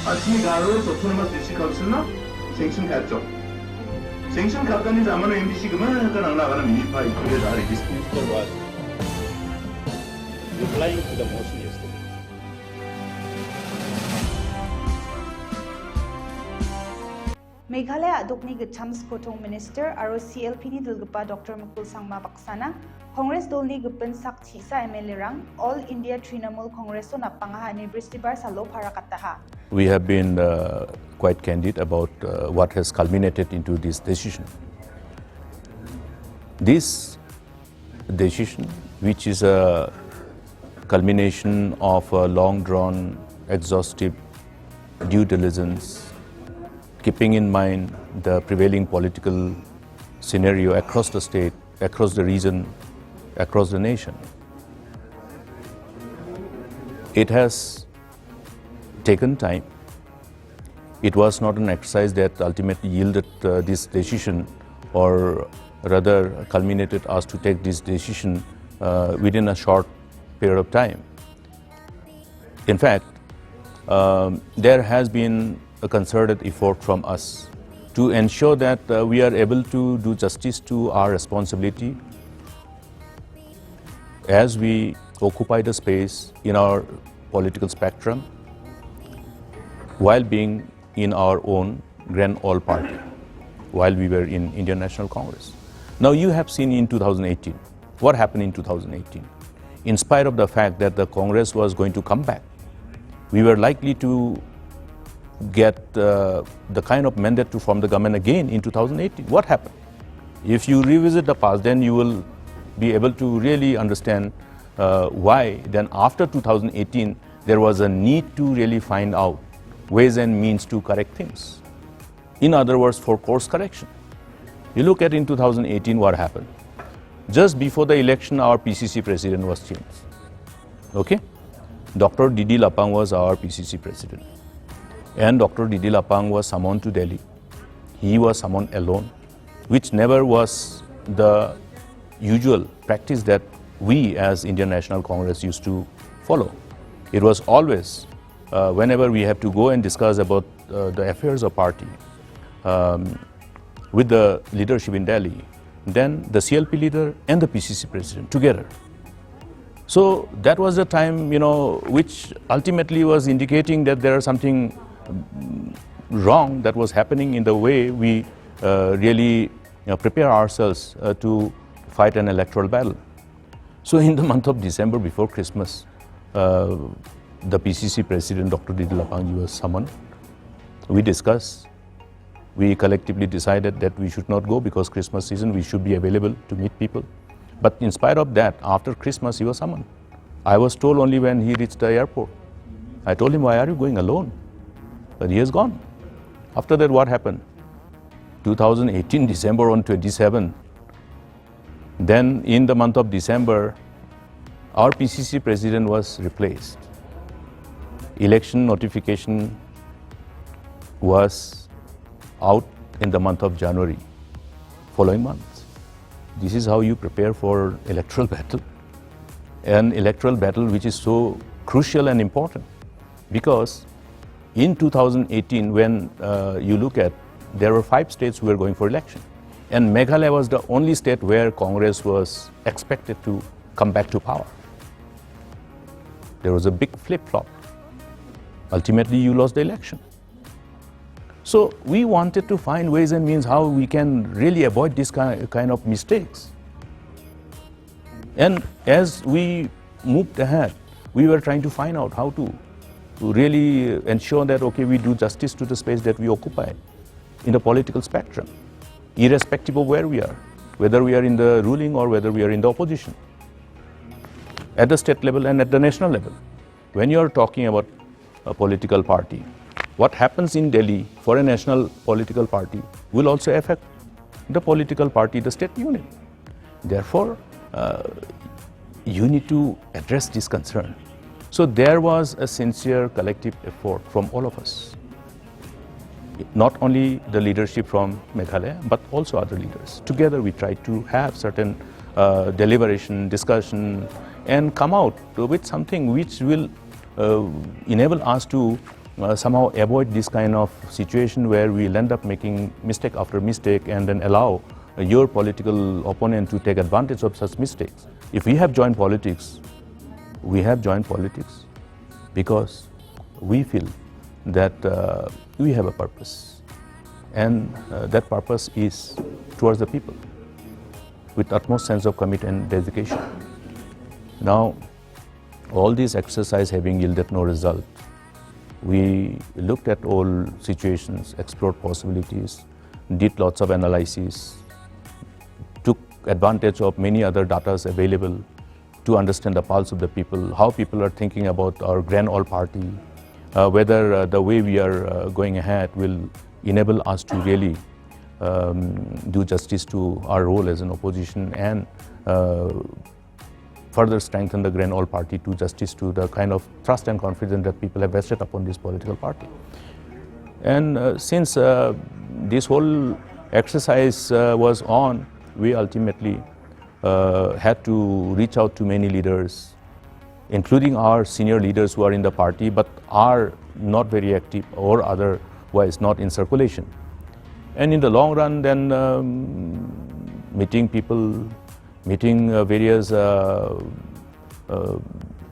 아침이 가로에서 오토노머스 디스트릭 카운슬나 생신 갔죠. 생신 갔더니 자만은 MBC 그만 약간 나가는 미파이 그게 다 이렇게 Minister was replying to the motion yesterday. Meghalaya Adokni Gachams Kotong Minister aro CLP ni Dilgapa Dr. Mukul Sangma Baksana Congress Dolni Gupen Sak Chisa MLA Rang All India Trinamool Congress on Napangaha ni Bristibar Salo Parakataha. We have been quite candid about what has culminated into this decision. This decision, which is a culmination of a long-drawn, exhaustive due diligence, keeping in mind the prevailing political scenario across the state, across the region, across the nation. It has taken time. It was not an exercise that ultimately yielded this decision, or rather culminated us to take this decision within a short period of time. In fact, there has been a concerted effort from us to ensure that we are able to do justice to our responsibility as we occupy the space in our political spectrum while being in our own grand old party, while we were in Indian National Congress. Now you have seen in 2018, what happened in 2018. In spite of the fact that the Congress was going to come back, we were likely to get the kind of mandate to form the government again in 2018. What happened? If you revisit the past, then you will be able to really understand why then after 2018 there was a need to really find out ways and means to correct things. In other words, for course correction. You look at in 2018 what happened. Just before the election, our PCC president was changed. Okay? Dr. Didi Lapang was our PCC president. And Dr. Didi Lapang was summoned to Delhi. He was summoned alone, which never was the usual practice that we as Indian National Congress used to follow. It was always, whenever we have to go and discuss about the affairs of party with the leadership in Delhi, then the CLP leader and the PCC president together. So that was the time, which ultimately was indicating that there is something wrong that was happening in the way we really prepare ourselves to fight an electoral battle. So in the month of December before Christmas, the PCC president, Dr. Didi Lapang, was summoned. We discussed. We collectively decided that we should not go because Christmas season we should be available to meet people. But in spite of that, after Christmas he was summoned. I was told only when he reached the airport. I told him, why are you going alone? But he has gone. After that, what happened? 2018, December on 27. Then in the month of December, our PCC president was replaced. Election notification was out in the month of January, following month. This is how you prepare for electoral battle. An electoral battle which is so crucial and important, because in 2018, when you look at, there were 5 states who were going for election. And Meghalaya was the only state where Congress was expected to come back to power. There was a big flip-flop. Ultimately, you lost the election. So we wanted to find ways and means how we can really avoid this kind of mistakes. And as we moved ahead, we were trying to find out how to really ensure that, okay, we do justice to the space that we occupy in the political spectrum, irrespective of where we are, whether we are in the ruling or whether we are in the opposition, at the state level and at the national level. When you are talking about a political party, what happens in Delhi for a national political party will also affect the political party, the state unit. Therefore, you need to address this concern. So there was a sincere collective effort from all of us. Not only the leadership from Meghalaya, but also other leaders. Together we tried to have certain deliberation, discussion, and come out with something which will enable us to somehow avoid this kind of situation where we'll end up making mistake after mistake and then allow your political opponent to take advantage of such mistakes. If we have joined politics, we have joined politics because we feel that we have a purpose, and that purpose is towards the people with utmost sense of commitment and dedication. Now, all this exercise having yielded no result, we looked at all situations, explored possibilities, did lots of analysis, took advantage of many other data available to understand the pulse of the people, how people are thinking about our grand old party, whether the way we are going ahead will enable us to really do justice to our role as an opposition and further strengthen the grand old party, to justice to the kind of trust and confidence that people have vested upon this political party. And since this whole exercise was on, we ultimately had to reach out to many leaders, including our senior leaders who are in the party but are not very active or otherwise not in circulation. And in the long run, then meeting people, meeting various,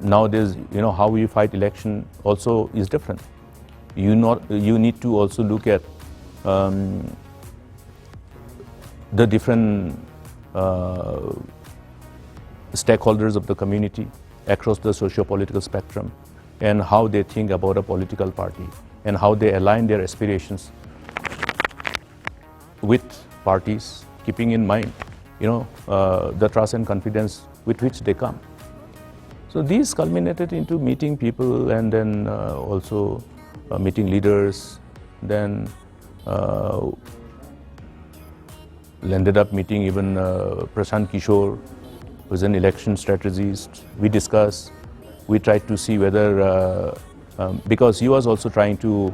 nowadays, how we fight election also is different. You need to also look at the different stakeholders of the community across the socio-political spectrum and how they think about a political party and how they align their aspirations with parties, keeping in mind, the trust and confidence with which they come. So these culminated into meeting people and then also meeting leaders, then ended up meeting even Prashant Kishore, who is an election strategist. We discussed, we tried to see whether, because he was also trying to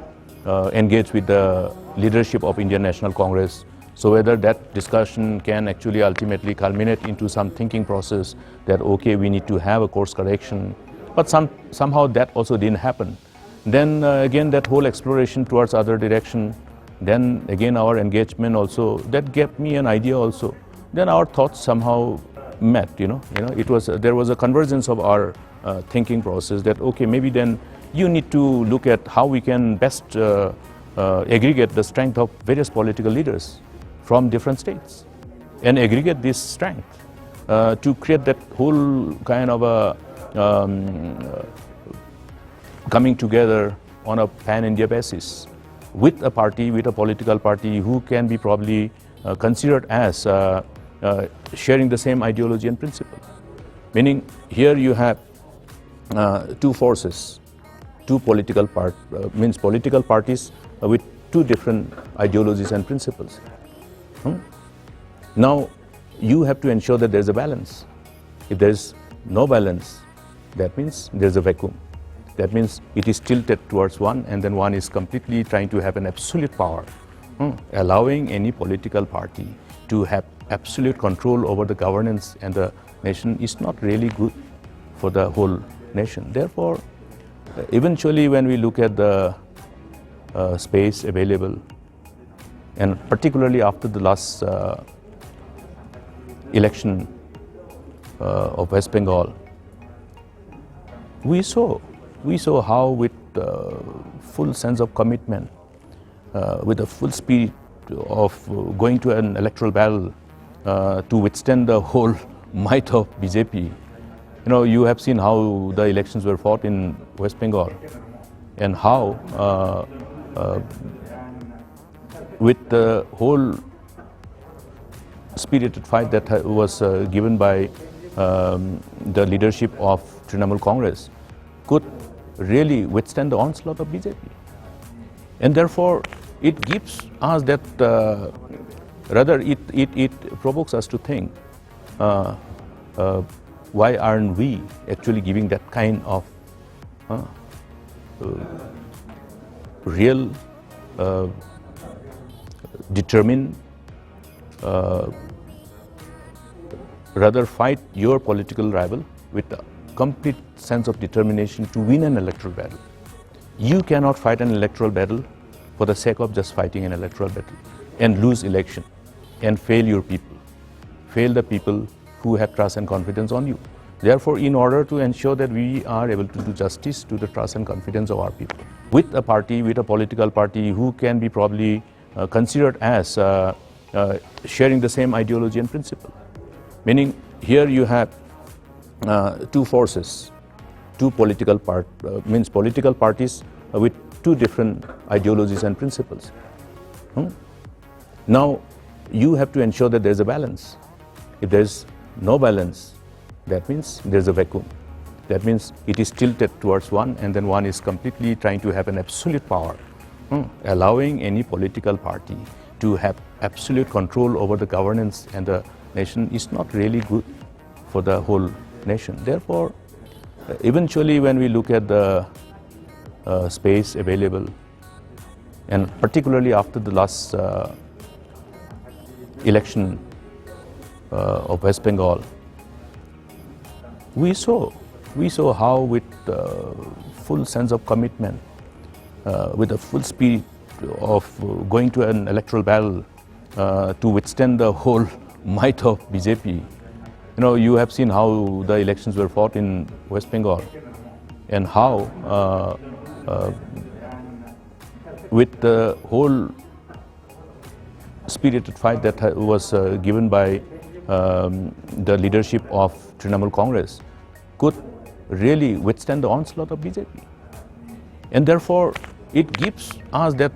engage with the leadership of Indian National Congress, so whether that discussion can actually ultimately culminate into some thinking process that, okay, we need to have a course correction, but somehow that also didn't happen. Then again, that whole exploration towards other direction, then again our engagement also, that gave me an idea also. Then our thoughts somehow met, there was a convergence of our thinking process that, okay, maybe then you need to look at how we can best aggregate the strength of various political leaders from different states and aggregate this strength to create that whole kind of a coming together on a pan-India basis with a party, with a political party who can be probably considered as sharing the same ideology and principle. Meaning here you have two forces, two political parties with two different ideologies and principles. Now you have to ensure that there is a balance. If there is no balance, that means there is a vacuum. That means it is tilted towards one, and then one is completely trying to have an absolute power. Allowing any political party to have absolute control over the governance and the nation is not really good for the whole nation. Therefore, eventually when we look at the space available, and particularly after the last election of West Bengal, we saw how with full sense of commitment, with a full spirit of going to an electoral battle to withstand the whole might of BJP. You have seen how the elections were fought in West Bengal and how with the whole spirited fight that was given by the leadership of Trinamool Congress could really withstand the onslaught of BJP. And therefore, it gives us that, rather it provokes us to think, why aren't we actually giving that kind of real, determined, rather fight your political rival with a complete sense of determination to win an electoral battle. You cannot fight an electoral battle for the sake of just fighting an electoral battle and lose election and fail your people, fail the people who have trust and confidence on you. Therefore, in order to ensure that we are able to do justice to the trust and confidence of our people, with a party, with a political party who can be probably considered as sharing the same ideology and principle. Meaning, here you have two forces, two political political parties with two different ideologies and principles. Now, you have to ensure that there is a balance. If there is no balance, that means there is a vacuum. That means it is tilted towards one, and then one is completely trying to have an absolute power. Allowing any political party to have absolute control over the governance and the nation is not really good for the whole nation. Therefore, eventually when we look at the space available, and particularly after the last election of West Bengal, we saw how with full sense of commitment, with a full spirit of going to an electoral battle to withstand the whole might of BJP. You have seen how the elections were fought in West Bengal, and how with the whole spirited fight that was given by the leadership of Trinamool Congress could really withstand the onslaught of BJP. And therefore, it gives us that,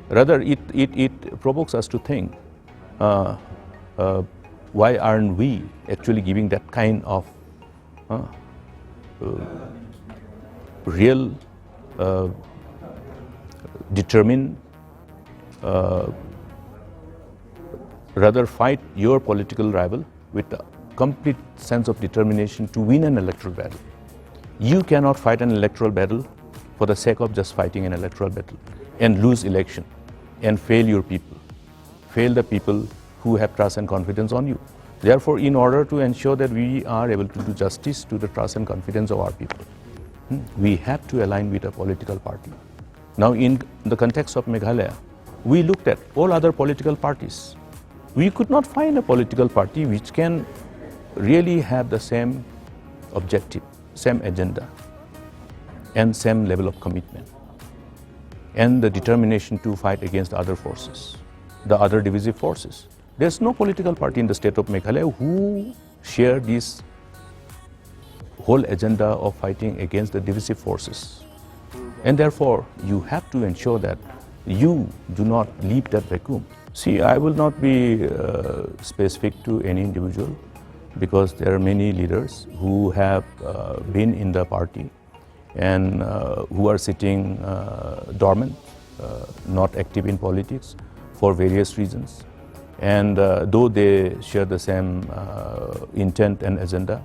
rather it provokes us to think, why aren't we actually giving that kind of real, determined, rather fight your political rival with a complete sense of determination to win an electoral battle. You cannot fight an electoral battle for the sake of just fighting an electoral battle and lose election and fail your people, fail the people who have trust and confidence on you. Therefore, in order to ensure that we are able to do justice to the trust and confidence of our people, we have to align with a political party. Now, in the context of Meghalaya, we looked at all other political parties. We could not find a political party which can really have the same objective, same agenda, and same level of commitment, and the determination to fight against other forces, the other divisive forces. There's no political party in the state of Meghalaya who share this whole agenda of fighting against the divisive forces. And therefore, you have to ensure that you do not leave that vacuum. See, I will not be specific to any individual, because there are many leaders who have been in the party and who are sitting dormant, not active in politics for various reasons. And though they share the same intent and agenda,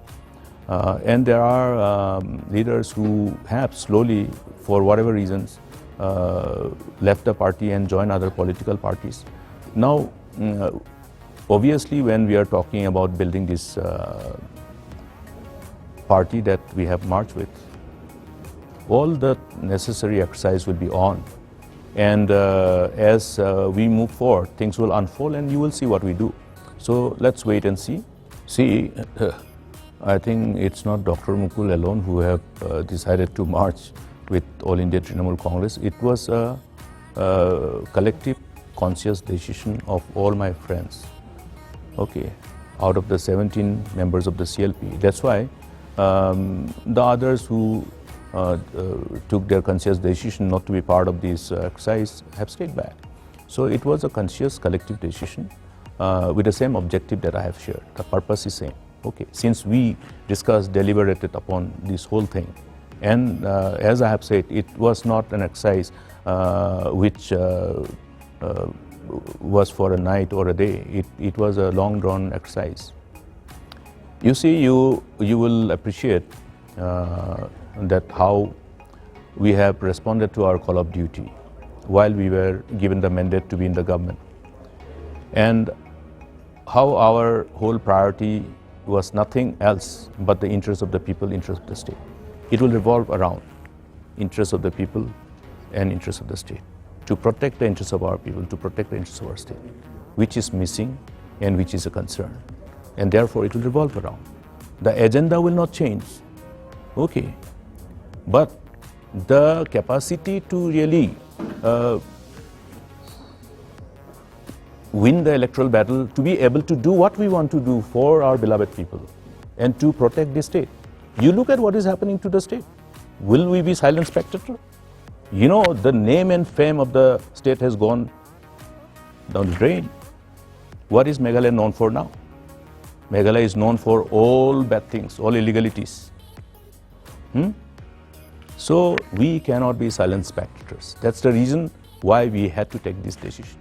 and there are leaders who have slowly, for whatever reasons, left the party and joined other political parties. Now, obviously, when we are talking about building this party that we have marched with, all the necessary exercise will be on. And as we move forward, things will unfold and you will see what we do. So let's wait and see. See, I think it's not Dr. Mukul alone who have decided to march with All India Trinamool Congress. It was a collective, conscious decision of all my friends. Okay, out of the 17 members of the CLP. That's why the others who took their conscious decision not to be part of this exercise have stayed back. So it was a conscious collective decision with the same objective that I have shared. The purpose is same. Okay, since we discussed, deliberated upon this whole thing, and as I have said, it was not an exercise which was for a night or a day. It was a long drawn exercise. You see, you will appreciate that how we have responded to our call of duty while we were given the mandate to be in the government, and how our whole priority was nothing else but the interest of the people, interest of the state. It will revolve around interests of the people and interests of the state, to protect the interests of our people, to protect the interests of our state, which is missing and which is a concern. And therefore, it will revolve around. The agenda will not change, okay, but the capacity to really win the electoral battle, to be able to do what we want to do for our beloved people and to protect the state. You look at what is happening to the state. Will we be silent spectator? You know, the name and fame of the state has gone down the drain. What is Meghalaya known for now? Meghalaya is known for all bad things, all illegalities. So we cannot be silent spectators. That's the reason why we had to take this decision.